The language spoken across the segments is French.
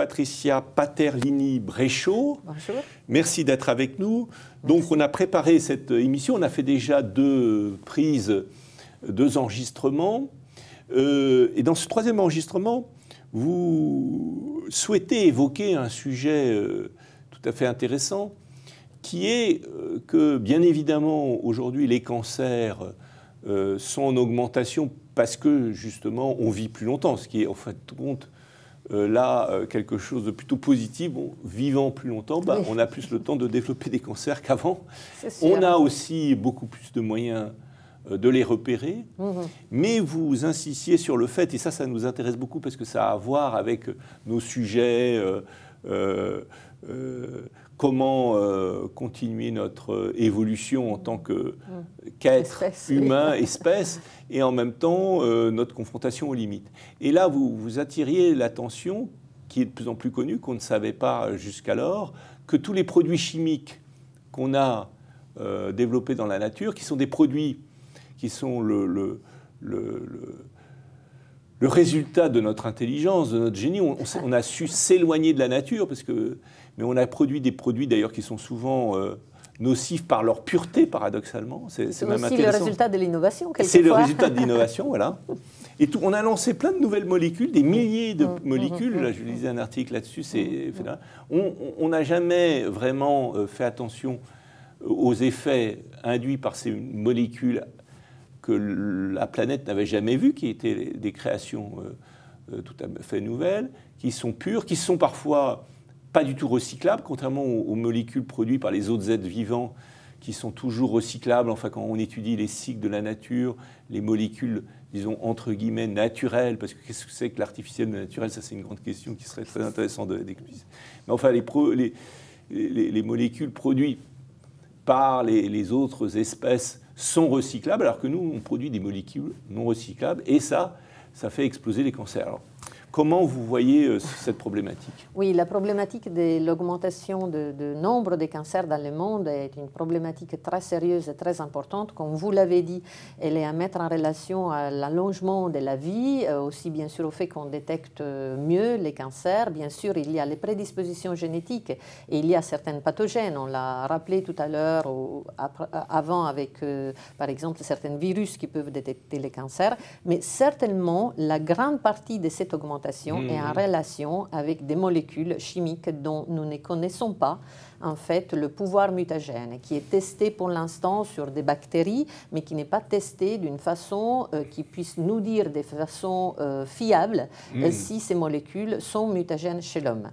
Patricia Paterlini-Bréchaud. Bonjour. Merci d'être avec nous. Donc, on a préparé cette émission. On a fait déjà 2 prises, 2 enregistrements. Et dans ce 3e enregistrement, vous souhaitez évoquer un sujet tout à fait intéressant, qui est que, bien évidemment, aujourd'hui, les cancers sont en augmentation parce que, justement, on vit plus longtemps, ce qui est, en fin de compte, là, quelque chose de plutôt positif. Bon, vivant plus longtemps, bah, oui. On a plus le temps de développer des cancers qu'avant. On a aussi beaucoup plus de moyens de les repérer. Mais vous insistiez sur le fait, et ça nous intéresse beaucoup parce que ça a à voir avec nos sujets, comment continuer notre évolution en tant qu'être humain, espèce, et en même temps notre confrontation aux limites. Et là, vous attiriez l'attention, qui est de plus en plus connue, qu'on ne savait pas jusqu'alors, que tous les produits chimiques qu'on a développés dans la nature, qui sont des produits qui sont le résultat de notre intelligence, de notre génie, on a su s'éloigner de la nature, mais on a produit des produits d'ailleurs qui sont souvent nocifs par leur pureté, paradoxalement. C'est même aussi le résultat de l'innovation, quelquefois. C'est le résultat de l'innovation, voilà. Et on a lancé plein de nouvelles molécules, des milliers de molécules. Là, je lisais un article là-dessus. On n'a jamais vraiment fait attention aux effets induits par ces molécules que la planète n'avait jamais vues, qui étaient des créations tout à fait nouvelles, qui sont pures, qui sont parfois pas du tout recyclables, contrairement aux molécules produites par les autres êtres vivants, qui sont toujours recyclables. Enfin, quand on étudie les cycles de la nature, les molécules, disons, entre guillemets, naturelles, parce que qu'est-ce que c'est que l'artificiel de naturel? Ça, c'est une grande question qui serait très intéressante d'expliquer. Mais enfin, les molécules produites par les autres espèces sont recyclables, alors que nous, on produit des molécules non recyclables, et ça fait exploser les cancers. Alors, comment vous voyez cette problématique? Oui, la problématique de l'augmentation du nombre de cancers dans le monde est une problématique très sérieuse et très importante. Comme vous l'avez dit, elle est à mettre en relation à l'allongement de la vie, aussi bien sûr au fait qu'on détecte mieux les cancers. Bien sûr, il y a les prédispositions génétiques et il y a certains pathogènes. On l'a rappelé tout à l'heure, avant avec, par exemple, certains virus qui peuvent détecter les cancers. Mais certainement, la grande partie de cette augmentation est en relation avec des molécules chimiques dont nous ne connaissons pas en fait le pouvoir mutagène, qui est testé pour l'instant sur des bactéries, mais qui n'est pas testé d'une façon qui puisse nous dire de façon fiable si ces molécules sont mutagènes chez l'homme.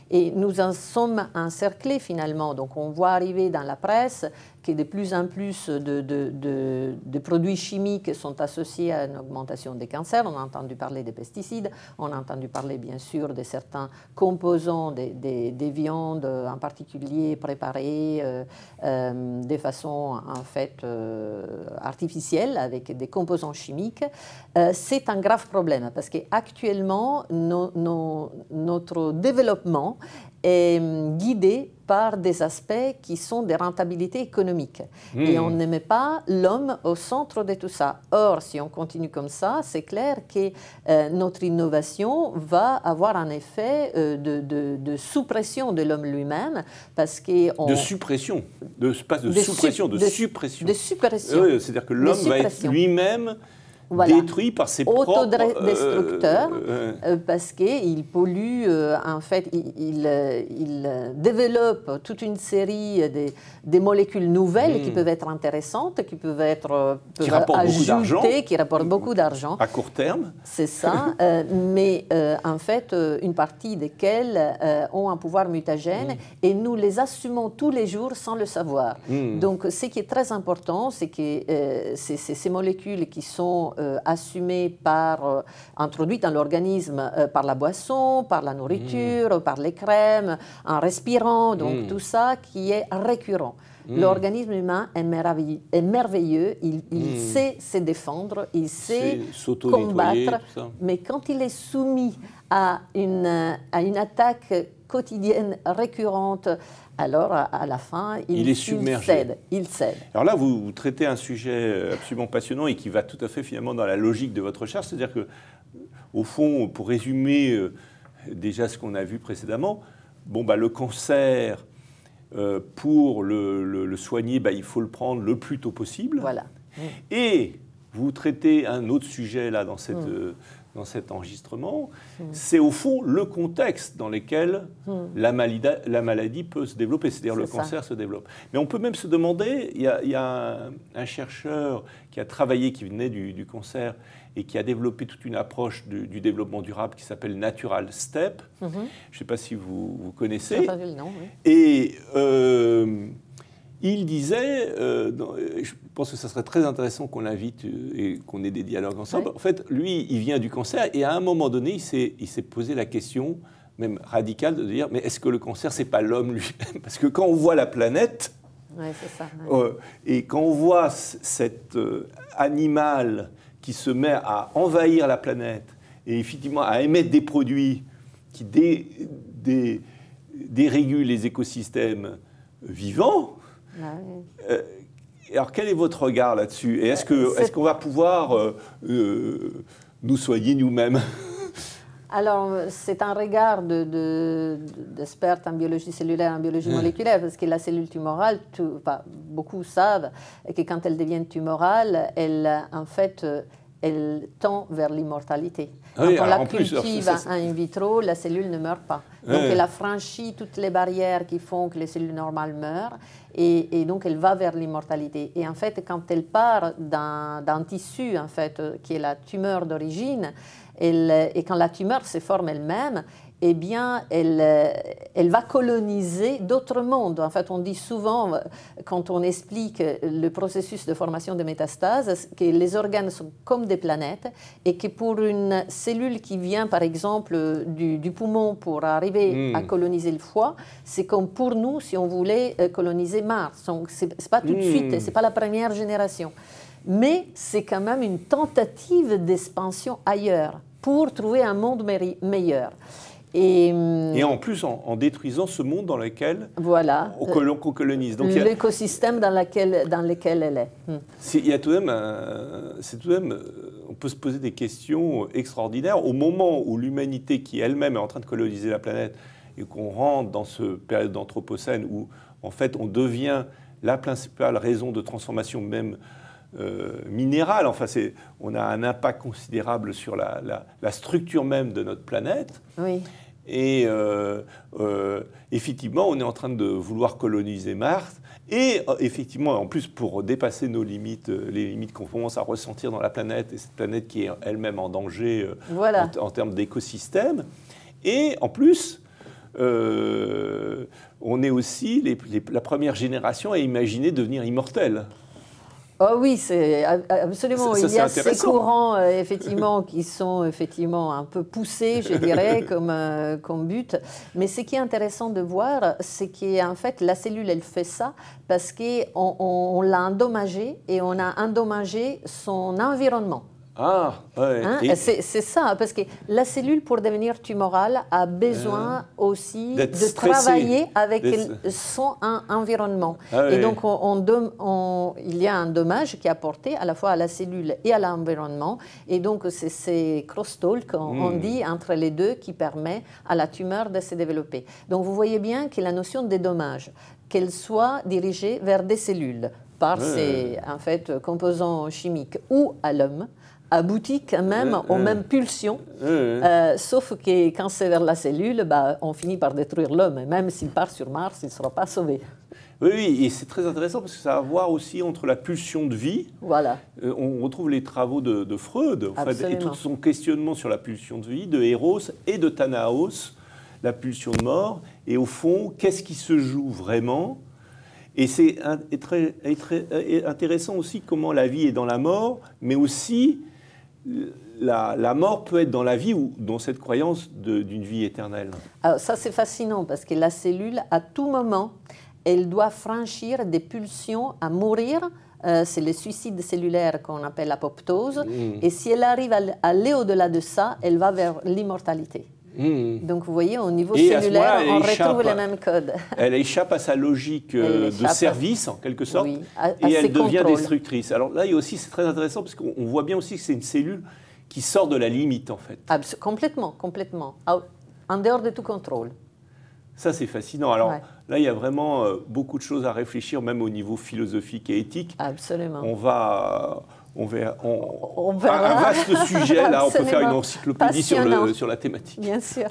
Et nous en sommes encerclés finalement. Donc on voit arriver dans la presse que de plus en plus de produits chimiques sont associés à une augmentation des cancers. On a entendu parler des pesticides, on a entendu parler bien sûr de certains composants des viandes, en particulier préparées de façon en fait artificielle, avec des composants chimiques. C'est un grave problème parce qu'actuellement, notre développement est guidé par des aspects qui sont des rentabilités économiques. Et on ne met pas l'homme au centre de tout ça. Or, si on continue comme ça, c'est clair que notre innovation va avoir un effet de suppression de l'homme lui-même, parce que... De suppression, pas de suppression, de suppression. De suppression. Oui, c'est-à-dire que l'homme va être lui-même... Voilà. Détruit par ses propres... Autodestructeur, parce qu'il pollue, en fait, il développe toute une série de molécules nouvelles qui peuvent être intéressantes, qui peuvent être ajoutées, qui rapportent beaucoup d'argent. À court terme. C'est ça, mais en fait, une partie desquelles ont un pouvoir mutagène et nous les assumons tous les jours sans le savoir. Donc, ce qui est très important, c'est que ces molécules qui sont assumées introduites dans l'organisme par la boisson, par la nourriture, par les crèmes, en respirant, donc tout ça qui est récurrent. L'organisme humain est merveilleux, il sait se défendre, il sait combattre, mais quand il est soumis à une attaque quotidienne récurrente, alors à la fin, il cède. Alors là, vous traitez un sujet absolument passionnant et qui va tout à fait finalement dans la logique de votre recherche, c'est-à-dire que, au fond, pour résumer déjà ce qu'on a vu précédemment. Bon, bah, le cancer, pour le soigner, bah, il faut le prendre le plus tôt possible. Voilà. Et vous traitez un autre sujet là dans cet enregistrement, c'est au fond le contexte dans lequel la maladie peut se développer, c'est-à-dire le cancer se développe. Mais on peut même se demander, il y a un chercheur qui a travaillé, qui venait du cancer et qui a développé toute une approche du développement durable qui s'appelle Natural Step. Je ne sais pas si vous connaissez. Non, oui. Et il disait, je pense que ça serait très intéressant qu'on l'invite et qu'on ait des dialogues ensemble. Oui. En fait, lui, il vient du cancer et à un moment donné, il s'est posé la question, même radicale, de dire, mais est-ce que le cancer, c'est pas l'homme lui-même? Parce que quand on voit la planète, c'est ça, et quand on voit cet animal qui se met à envahir la planète et effectivement à émettre des produits qui dérégulent les écosystèmes vivants, alors quel est votre regard là-dessus? Et est-ce qu'on va pouvoir nous soigner nous-mêmes? Alors, c'est un regard d'experts en biologie cellulaire, en biologie moléculaire, parce que la cellule tumorale, beaucoup savent que quand elle devient tumorale, en fait, elle tend vers l'immortalité. Quand on la cultive in vitro, la cellule ne meurt pas. Donc, elle a franchi toutes les barrières qui font que les cellules normales meurent, et donc elle va vers l'immortalité. Et en fait, quand elle part d'un tissu, en fait, qui est la tumeur d'origine, et quand la tumeur se forme elle-même, eh bien, elle va coloniser d'autres mondes. En fait, on dit souvent, quand on explique le processus de formation de métastases, que les organes sont comme des planètes et que pour une cellule qui vient, par exemple, du poumon pour arriver à coloniser le foie, c'est comme pour nous si on voulait coloniser Mars. Donc, ce n'est pas tout de suite, ce n'est pas la première génération. Mais c'est quand même une tentative d'expansion ailleurs pour trouver un monde meilleur. Et en plus, en détruisant ce monde dans lequel qu'on colonise. L'écosystème dans lequel elle est. Il y a tout de même, on peut se poser des questions extraordinaires. Au moment où l'humanité, qui elle-même est en train de coloniser la planète, et qu'on rentre dans cette période d'anthropocène où, en fait, on devient la principale raison de transformation même minérale. Enfin, on a un impact considérable sur la structure même de notre planète. Oui. Et effectivement, on est en train de vouloir coloniser Mars. Et effectivement, en plus, pour dépasser nos limites, les limites qu'on commence à ressentir dans la planète, et cette planète qui est elle-même en danger en termes d'écosystème. Et en plus, on est aussi la première génération à imaginer devenir immortel. Oh oui, c'est absolument. Il y a ces courants effectivement qui sont effectivement un peu poussés, je dirais, comme but. Mais ce qui est intéressant de voir, c'est qu'en fait la cellule, elle fait ça parce qu'on l'a endommagée et on a endommagé son environnement. Ah, ouais. Hein? C'est ça, parce que la cellule, pour devenir tumorale, a besoin aussi de travailler avec son environnement. Et donc, il y a un dommage qui est apporté à la fois à la cellule et à l'environnement. Et donc, c'est ces crosstalks, on dit, entre les deux, qui permet à la tumeur de se développer. Donc, vous voyez bien que la notion de dommage, qu'elle soit dirigée vers des cellules, par ses en fait, composants chimiques, ou à l'homme, aboutit quand même aux mêmes pulsions, sauf que quand c'est vers la cellule, on finit par détruire l'homme. Et même s'il part sur Mars, il ne sera pas sauvé. Oui, et c'est très intéressant parce que ça a à voir aussi entre la pulsion de vie. Voilà. On retrouve les travaux de Freud en fait, et tout son questionnement sur la pulsion de vie, de Eros et de Thanatos, la pulsion de mort. Et au fond, qu'est-ce qui se joue vraiment? Et c'est très intéressant aussi comment la vie est dans la mort, mais aussi la mort peut être dans la vie ou dans cette croyance d'une vie éternelle. Alors ça, c'est fascinant parce que la cellule, à tout moment, elle doit franchir des pulsions à mourir. C'est le suicide cellulaire qu'on appelle l'apoptose. Et si elle arrive à aller au-delà de ça, elle va vers l'immortalité. Donc vous voyez, au niveau cellulaire, on retrouve les mêmes codes. Elle échappe à sa logique de service, en quelque sorte, et elle devient destructrice. Alors là, c'est très intéressant, parce qu'on voit bien aussi que c'est une cellule qui sort de la limite, en fait. Complètement, complètement. en dehors de tout contrôle. Ça, c'est fascinant. Alors Ouais. là, il y a vraiment beaucoup de choses à réfléchir, même au niveau philosophique et éthique. Absolument. On verra verra. un vaste sujet. Là, on peut faire une Absolument. encyclopédie Passionnant. sur la thématique. Bien sûr.